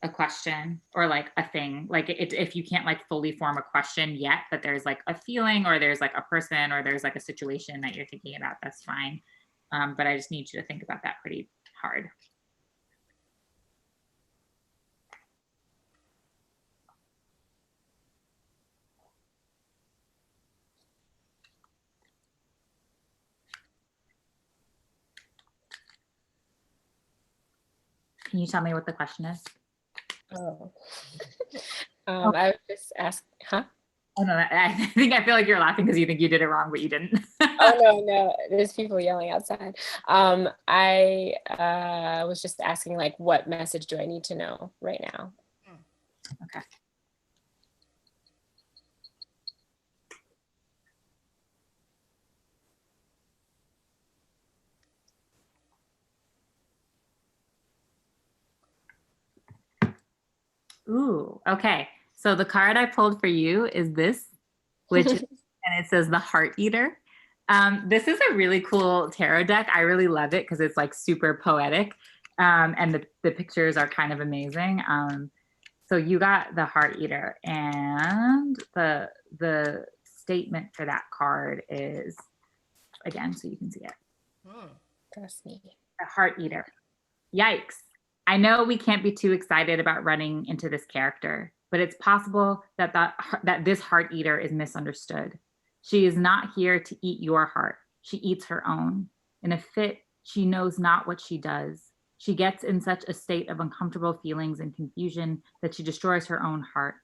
a question or like a thing, like if you can't like fully form a question yet, but there's like a feeling, or there's like a person, or there's like a situation that you're thinking about, that's fine. But I just need you to think about that pretty hard. Can you tell me what the question is? Oh. I would just ask, huh? Oh no, I feel like you're laughing because you think you did it wrong, but you didn't. Oh no, there's people yelling outside. I was just asking like, what message do I need to know right now? Okay. Ooh, okay. So the card I pulled for you is this, which is, and it says the Heart Eater. This is a really cool tarot deck. I really love it because it's like super poetic, and the pictures are kind of amazing. So you got the Heart Eater, and the statement for that card is, again, so you can see it. That's me. The Heart Eater. Yikes. I know we can't be too excited about running into this character, but it's possible that this Heart Eater is misunderstood. She is not here to eat your heart. She eats her own. In a fit, she knows not what she does. She gets in such a state of uncomfortable feelings and confusion that she destroys her own heart.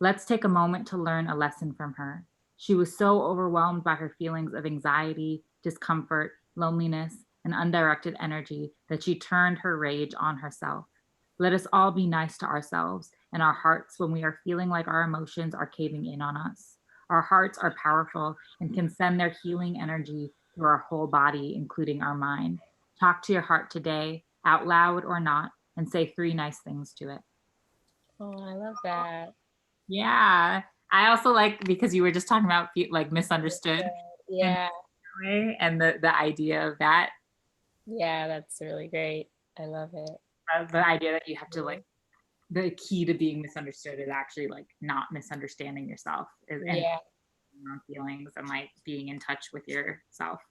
Let's take a moment to learn a lesson from her. She was so overwhelmed by her feelings of anxiety, discomfort, loneliness, and undirected energy that she turned her rage on herself. Let us all be nice to ourselves and our hearts when we are feeling like our emotions are caving in on us. Our hearts are powerful and can send their healing energy through our whole body, including our mind. Talk to your heart today, out loud or not, and say 3 nice things to it. Oh, I love that. Yeah. I also like, because you were just talking about like misunderstood in Yeah. a way, and the idea of that, Yeah, that's really great. I love it. the idea that you have to like, the key to being misunderstood is actually like not misunderstanding yourself and Yeah. your own feelings and like being in touch with yourself.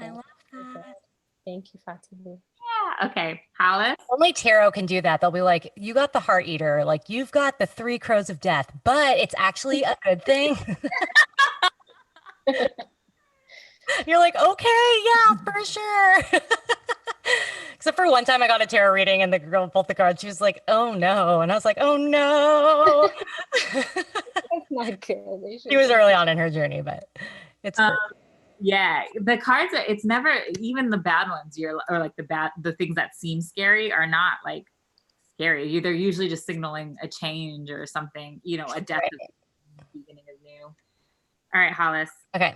I love Love that. that. Thank you, Fatimah. Yeah. Okay. Hollis. Only tarot can do that. They'll be like, you got the heart eater, like you've got the 3 crows of death, but it's actually a good thing. You're like, okay, yeah, for sure. Except for one time I got a tarot reading and the girl pulled the cards. She was like, oh no. And I was like, oh no. That's not good. They She should was early on in her journey, but it's Um, great. yeah, the cards, it's never, even the bad ones, or like the things that seem scary are not like scary. They're usually just signaling a change or something, a death Right. of the beginning is new. All right, Hollis. Okay.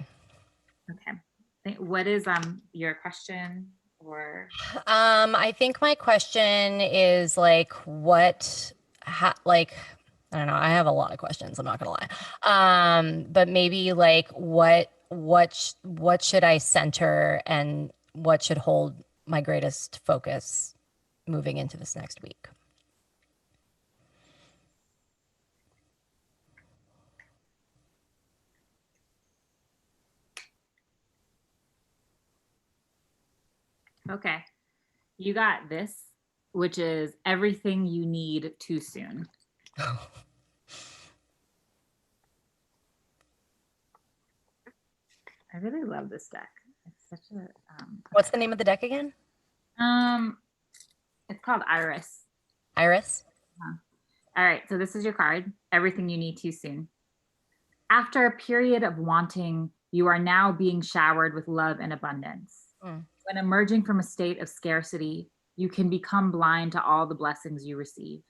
Okay. What is your question? Or I think my question is like, like, I don't know. I have a lot of questions. I'm not gonna lie. But maybe like, what should I center and what should hold my greatest focus moving into this next week? okay, you got this, which is everything you need too soon. I really love this deck. It's such a What's the name of the deck again? um it's called Iris. Iris. All right, so this is your card, everything you need too soon. After a period of wanting, you are now being showered with love and abundance. When emerging from a state of scarcity, you can become blind to all the blessings you receive.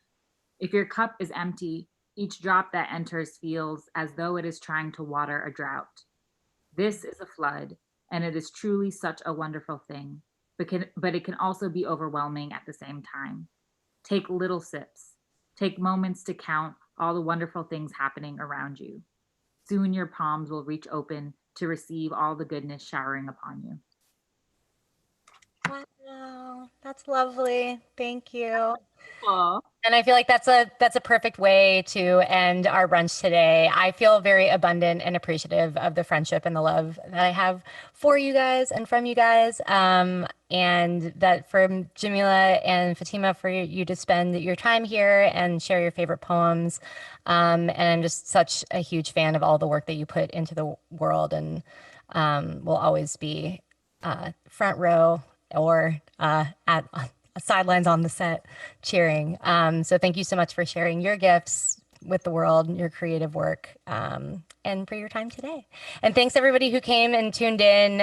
If your cup is empty, each drop that enters feels as though it is trying to water a drought. This is a flood, and it is truly such a wonderful thing, but it can also be overwhelming at the same time. Take little sips. Take moments to count all the wonderful things happening around you. Soon your palms will reach open to receive all the goodness showering upon you. Wow, that's lovely. Thank you. Cool. And I feel like that's a perfect way to end our brunch today. I feel very abundant and appreciative of the friendship and the love that I have for you guys and from you guys. And that from Jamila and Fatimah, for you to spend your time here and share your favorite poems. And I'm just such a huge fan of all the work that you put into the world, and will always be front row or at sidelines on the set cheering. So thank you so much for sharing your gifts with the world, your creative work, and for your time today. And thanks everybody who came and tuned in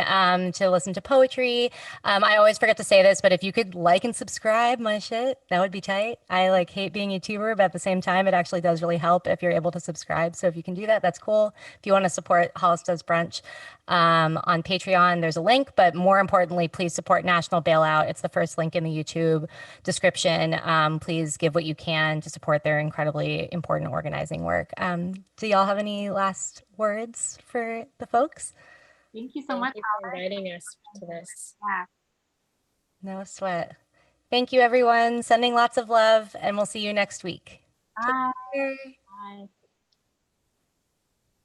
to listen to poetry. I always forget to say this, but if you could like and subscribe my shit, that would be tight. I like hate being a YouTuber, but at the same time, it actually does really help if you're able to subscribe. So if you can do that, that's cool. If you want to support Hollis Does Brunch on Patreon, there's a link, but more importantly, please support National Bailout. It's the first link in the YouTube description. Please give what you can to support their incredibly important organizing work. Do y'all have any last words for the folks? Thank you so Thank much you for inviting us to this. Yeah. No sweat. Thank you, everyone. Sending lots of love, and we'll see you next week. Bye. Take care.